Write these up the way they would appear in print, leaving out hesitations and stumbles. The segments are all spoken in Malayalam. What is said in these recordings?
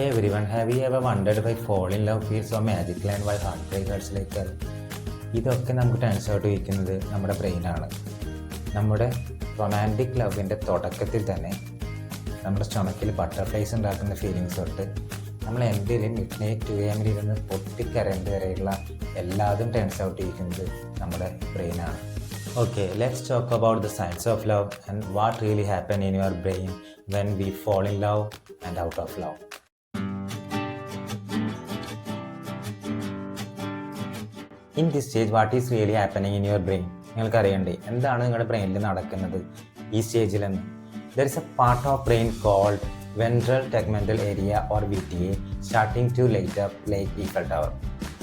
Hey everyone, have you ever wondered why fall in love feels so magical and why heartbreak hurts like hell? ഇതൊക്കെ നമുക്ക് ടെൻസ് ഔട്ട് വയ്ക്കുന്നത് നമ്മുടെ ബ്രെയിനാണ്. നമ്മുടെ റൊമാൻറ്റിക് ലവിൻ്റെ തുടക്കത്തിൽ തന്നെ നമ്മുടെ സ്റ്റൊമക്കിൽ ബട്ടർഫ്ലൈസ് ഉണ്ടാക്കുന്ന ഫീലിങ്സ് തൊട്ട് നമ്മൾ എന്തെങ്കിലും മിഡ് നൈറ്റ് 2 AM ഇരുന്ന് പൊട്ടിക്കരേണ്ട വരെയുള്ള എല്ലാതും ടെൻസ് ഔട്ട് ചെയ്യിക്കുന്നത് നമ്മുടെ ബ്രെയിനാണ്. Okay, let's talk about the science of love and what really happens in your brain when we fall in love and out of love. In this stage, what is really happening in your brain? നിങ്ങൾക്ക് അറിയണ്ടേ എന്താണ് നിങ്ങളുടെ ബ്രെയിനിൽ നടക്കുന്നത് ഈ സ്റ്റേജിലെന്ന്? There is a part of brain called ventral tegmental area or VTA starting to light up like Eiffel Tower.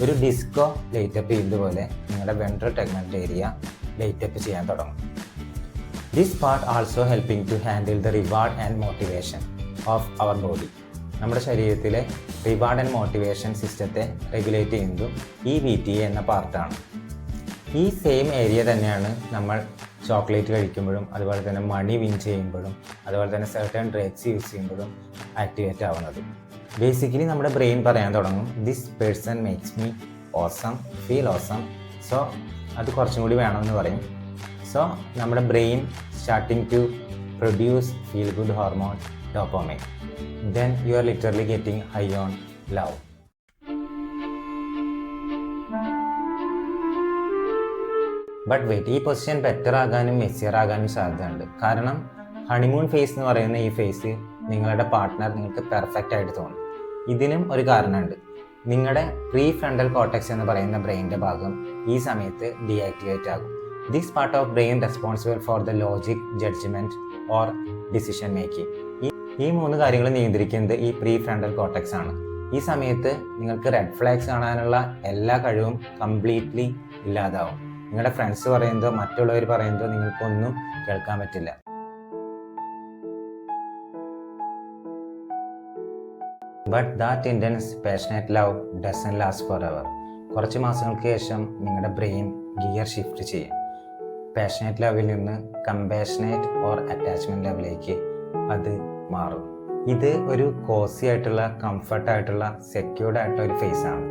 ഒരു ഡിസ്കോ ലൈറ്റ് അപ്പ് ചെയ്യുന്നത് പോലെ നിങ്ങളുടെ ventral tegmental area light up ചെയ്യാൻ തുടങ്ങും. This part also helping to handle the reward and motivation of our body. നമ്മുടെ ശരീരത്തിലെ റിവാർഡ് ആൻഡ് മോട്ടിവേഷൻ സിസ്റ്റത്തെ റെഗുലേറ്റ് ചെയ്യുന്നതും ഈ VTA എന്ന പാർട്ടാണ്. ഈ സെയിം ഏരിയ തന്നെയാണ് നമ്മൾ ചോക്ലേറ്റ് കഴിക്കുമ്പോഴും അതുപോലെ തന്നെ മണി വിൻ ചെയ്യുമ്പോഴും അതുപോലെ തന്നെ സർട്ടൺ ഡ്രഗ്സ് യൂസ് ചെയ്യുമ്പോഴും ആക്ടിവേറ്റ് ആവുന്നത്. ബേസിക്കലി നമ്മുടെ ബ്രെയിൻ പറയാൻ തുടങ്ങും this person makes me awesome, feel awesome, so അത് കുറച്ചും കൂടി വേണമെന്ന് പറയും. സോ നമ്മുടെ brain starting to produce feel good hormone dopamine. Then you are literally getting high on love. But wait, ഈ പൊസിഷൻ ബെറ്റർ ആകാനും മെസ്സിയർ ആകാനും സാധ്യതയുണ്ട്. കാരണം ഹണിമൂൺ ഫേസ് എന്ന് പറയുന്ന ഈ ഫേസ് നിങ്ങളുടെ പാർട്ട്ണർ നിങ്ങൾക്ക് പെർഫെക്റ്റ് ആയിട്ട് തോന്നും. ഇതിനും ഒരു കാരണമുണ്ട്. നിങ്ങളുടെ പ്രീ ഫ്രണ്ടൽ കോർട്ടെക്സ് എന്ന് പറയുന്ന ബ്രെയിനിൻ്റെ ഭാഗം ഈ സമയത്ത് ഡീആക്ടിവേറ്റ് ആകും. This part of brain responsible for the logic, judgment or decision making. ഈ 3 കാര്യങ്ങൾ നിയന്ത്രിക്കുന്നത് ഈ പ്രീ ഫ്രണ്ടൽ കോർട്ടെക്സ് ആണ്. ഈ സമയത്ത് നിങ്ങൾക്ക് റെഡ് ഫ്ലാഗ്സ് കാണാനുള്ള എല്ലാ കഴിവും കംപ്ലീറ്റ്ലി ഇല്ലാതാവും. നിങ്ങളുടെ ഫ്രണ്ട്സ് പറയുന്നതോ മറ്റുള്ളവർ പറയുന്നതോ നിങ്ങൾക്കൊന്നും കേൾക്കാൻ പറ്റില്ല. But that intense passionate love doesn't last for ever. കുറച്ച് മാസങ്ങൾക്ക് ശേഷം നിങ്ങളുടെ ബ്രെയിൻ ഗിയർ ഷിഫ്റ്റ് ചെയ്യും. പാഷനേറ്റ് ലവിൽ നിന്ന് കമ്പാഷനേറ്റ് ഓർ അറ്റാച്ച്മെൻറ്റ് ലവിലേക്ക് അത് മാറും. ഇത് ഒരു കോസി ആയിട്ടുള്ള, കംഫർട്ടായിട്ടുള്ള, സെക്യൂർഡ് ആയിട്ടുള്ള ഒരു ഫേസാണ്.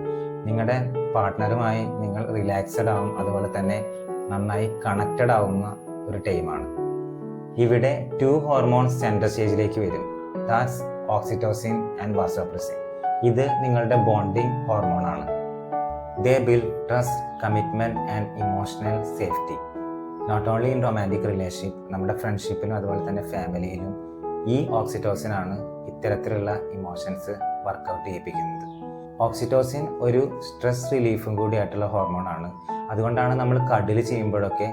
നിങ്ങളുടെ പാർട്ട്ണറുമായി നിങ്ങൾ റിലാക്സ്ഡ് ആവും, അതുപോലെ തന്നെ നന്നായി കണക്റ്റഡ് ആവുന്ന ഒരു ടൈമാണ്. ഇവിടെ 2 ഹോർമോൺസ് സെൻട്രൽ സ്റ്റേജിലേക്ക് വരും. That's oxytocin and vasopressin. ഇത് നിങ്ങളുടെ ബോണ്ടിങ് ഹോർമോണാണ്. They build trust, commitment and emotional safety. Not only in romantic relationship, നമ്മുടെ ഫ്രണ്ട്ഷിപ്പിലും അതുപോലെ തന്നെ ഫാമിലിയിലും ഈ ഓക്സിറ്റോസിനാണ് ഇത്തരത്തിലുള്ള ഇമോഷൻസ് വർക്കൗട്ട് ചെയ്യിപ്പിക്കുന്നത്. ഓക്സിറ്റോസിൻ ഒരു സ്ട്രെസ് റിലീഫും കൂടിയായിട്ടുള്ള ഹോർമോണാണ്. അതുകൊണ്ടാണ് നമ്മൾ കഡിൽ ചെയ്യുമ്പോഴൊക്കെ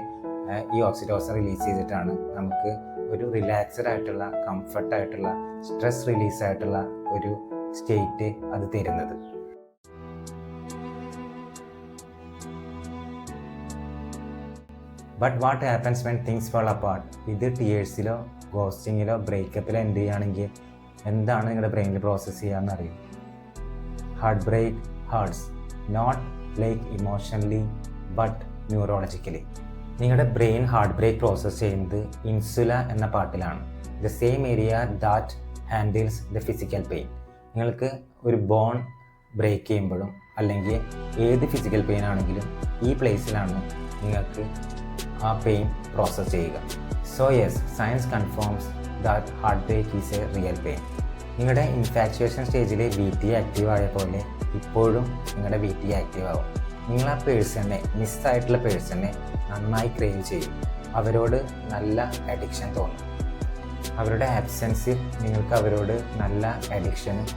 ഈ ഓക്സിറ്റോസിൻ റിലീസ് ചെയ്തിട്ടാണ് നമുക്ക് ഒരു റിലാക്സ്ഡ് ആയിട്ടുള്ള, കംഫർട്ടായിട്ടുള്ള, സ്ട്രെസ് റിലീസായിട്ടുള്ള ഒരു സ്റ്റേറ്റ് അത് തരുന്നത്. But what happens when things fall apart? ഇത് ടീയേഴ്സിലോ ഗോസ്റ്റിങ്ങിലോ ബ്രേക്കപ്പിലോ എന്ത് ചെയ്യുകയാണെങ്കിൽ എന്താണ് നിങ്ങളുടെ ബ്രെയിനിൽ പ്രോസസ്സ് ചെയ്യാമെന്ന് അറിയും. Heartbreak hurts, not like emotionally but neurologically. നിങ്ങളുടെ ബ്രെയിൻ ഹാർട്ട് ബ്രേക്ക് പ്രോസസ്സ് ചെയ്യുന്നത് ഇൻസുല എന്ന പാർട്ടിലാണ്. The same area that handles the physical pain. നിങ്ങൾക്ക് ഒരു ബോൺ ബ്രേക്ക് ചെയ്യുമ്പോഴും അല്ലെങ്കിൽ ഏത് ഫിസിക്കൽ പെയിൻ ആണെങ്കിലും ഈ പ്ലേസിലാണ് നിങ്ങൾക്ക് ആ പെയിൻ പ്രോസസ്സ് ചെയ്യുക. So yes, science confirms that heartbreak is a real pain. നിങ്ങളുടെ ഇൻഫാക്ച്വേഷൻ സ്റ്റേജിൽ VTA ആക്റ്റീവ് ആയ പോലെ ഇപ്പോഴും നിങ്ങളുടെ VTA ആക്റ്റീവ് ആവും. നിങ്ങൾ ആ പേഴ്സണെ, മിസ്സായിട്ടുള്ള പേഴ്സണെ നന്നായി ക്രേവ് ചെയ്യും. അവരോട് നല്ല അഡിക്ഷൻ തോന്നും. അവരുടെ ആബ്സെൻസിൽ നിങ്ങൾക്ക് അവരോട് നല്ല അഡിക്ഷനും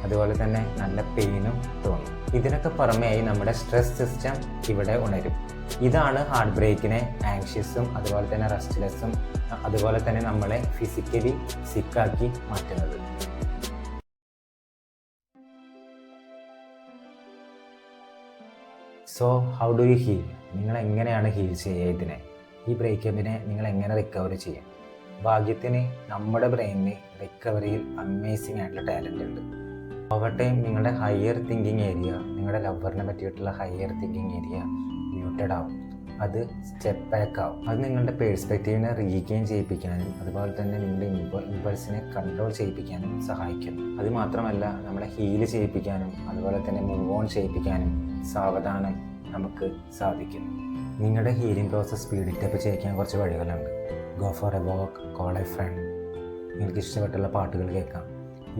അതുപോലെ തന്നെ നല്ല പെയിനും തോന്നും. ഇതിനൊക്കെ പുറമെയായി നമ്മുടെ സ്ട്രെസ് സിസ്റ്റം ഇവിടെ ഉണരും. ഇതാണ് ഹാർട്ട് ബ്രേക്കിനെ ആങ്ഷ്യസും അതുപോലെ തന്നെ റെസ്റ്റ്ലെസ്സും അതുപോലെ തന്നെ നമ്മളെ ഫിസിക്കലി സിക്കാക്കി മാറ്റുന്നത്. So how do you heal? നിങ്ങൾ എങ്ങനെയാണ് ഹീൽ ചെയ്യുക ഇതിനെ? ഈ ബ്രേക്കപ്പിനെ നിങ്ങൾ എങ്ങനെ റിക്കവർ ചെയ്യും? ഭാഗ്യത്തിന് നമ്മുടെ ബ്രെയിനിന് റിക്കവറിയിൽ അമേസിംഗ് ആയിട്ടുള്ള ടാലൻ്റ് ഉണ്ട്. ഓവർ ടൈം നിങ്ങളുടെ ഹയർ തിങ്കിങ് ഏരിയ, നിങ്ങളുടെ ലവറിനെ പറ്റിയിട്ടുള്ള ഹയർ തിങ്കിങ് ഏരിയ മ്യൂട്ടഡ് ആവും. അത് സ്റ്റെപ്പ് ബാക്ക് ആവും. അത് നിങ്ങളുടെ പേഴ്സ്പെക്റ്റീവിനെ റീഗെയിൻ ചെയ്യിപ്പിക്കാനും അതുപോലെ തന്നെ നിങ്ങളുടെ ഇമ്പൾസിനെ കൺട്രോൾ ചെയ്യിപ്പിക്കാനും സഹായിക്കും. അത് മാത്രമല്ല നമ്മളെ ഹീല് ചെയ്യിപ്പിക്കാനും അതുപോലെ തന്നെ മൂവ് ഓൺ ചെയ്യിപ്പിക്കാനും സാവധാനം നമുക്ക് സാധിക്കും. നിങ്ങളുടെ ഹീലിംഗ് പ്രോസസ് സ്പീഡിറ്റപ്പ് ചെയ്യിക്കാൻ കുറച്ച് വഴികളുണ്ട്. Go for a walk, call a friend, നിങ്ങൾക്ക് ഇഷ്ടപ്പെട്ടുള്ള പാട്ടുകൾ കേൾക്കാം.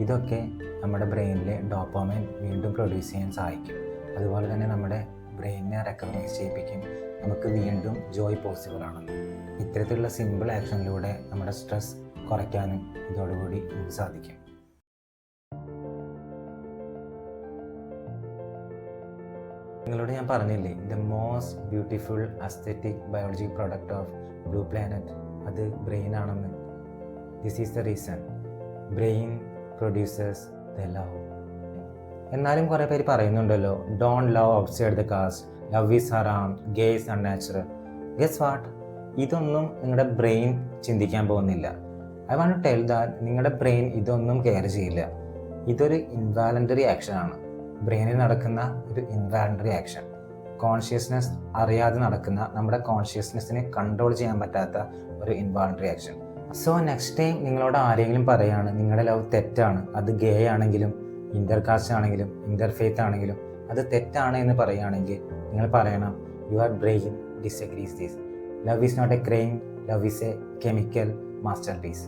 ഇതൊക്കെ നമ്മുടെ ബ്രെയിനിലെ ഡോപ്പാമൈൻ വീണ്ടും പ്രൊഡ്യൂസ് ചെയ്യാൻ സഹായിക്കും. അതുപോലെ തന്നെ നമ്മുടെ ബ്രെയിനിനെ റെക്കഗ്നൈസ് ചെയ്യിപ്പിക്കും, നമുക്ക് വീണ്ടും ജോയ് പോസിബിൾ ആണെന്ന്. ഇത്തരത്തിലുള്ള സിമ്പിൾ ആക്ഷനിലൂടെ നമ്മുടെ സ്ട്രെസ് കുറയ്ക്കാനും ഇതോടുകൂടി നമുക്ക് സാധിക്കും. നിങ്ങളോട് ഞാൻ പറഞ്ഞില്ലേ, the most beautiful aesthetic biology product of blue planet അത് ബ്രെയിൻ ആണെന്ന്. This is the reason. Brain produces the love. എന്നാലും കുറേ പേര് പറയുന്നുണ്ടല്ലോ, don't love outside the caste, love is ഹറാം, gay is unnatural. Guess what? ഇതൊന്നും നിങ്ങളുടെ ബ്രെയിൻ ചിന്തിക്കാൻ പോകുന്നില്ല. I want to tell that നിങ്ങളുടെ ബ്രെയിൻ ഇതൊന്നും കെയർ ചെയ്യില്ല. ഇതൊരു ഇൻവാലണ്ടറി ആക്ഷനാണ്. ബ്രെയിനിൽ നടക്കുന്ന ഒരു ഇൻവാലണ്ടറി ആക്ഷൻ, കോൺഷ്യസ്നെസ് അറിയാതെ നടക്കുന്ന, നമ്മുടെ കോൺഷ്യസ്നെസ്സിനെ കൺട്രോൾ ചെയ്യാൻ പറ്റാത്ത ഒരു ഇൻവാളണ്ടറി ആക്ഷൻ. സോ നെക്സ്റ്റ് ടൈം നിങ്ങളോട് ആരെങ്കിലും പറയാണ് നിങ്ങളുടെ ലവ് തെറ്റാണ്, അത് ഗേ ആണെങ്കിലും ഇൻ്റർകാസ്റ്റ് ആണെങ്കിലും ഇൻ്റർഫെയ്ത്ത് ആണെങ്കിലും അത് തെറ്റാണ് എന്ന് പറയുകയാണെങ്കിൽ നിങ്ങൾ പറയണം, your brain disagrees this. Love is not a crime, love is a chemical master piece.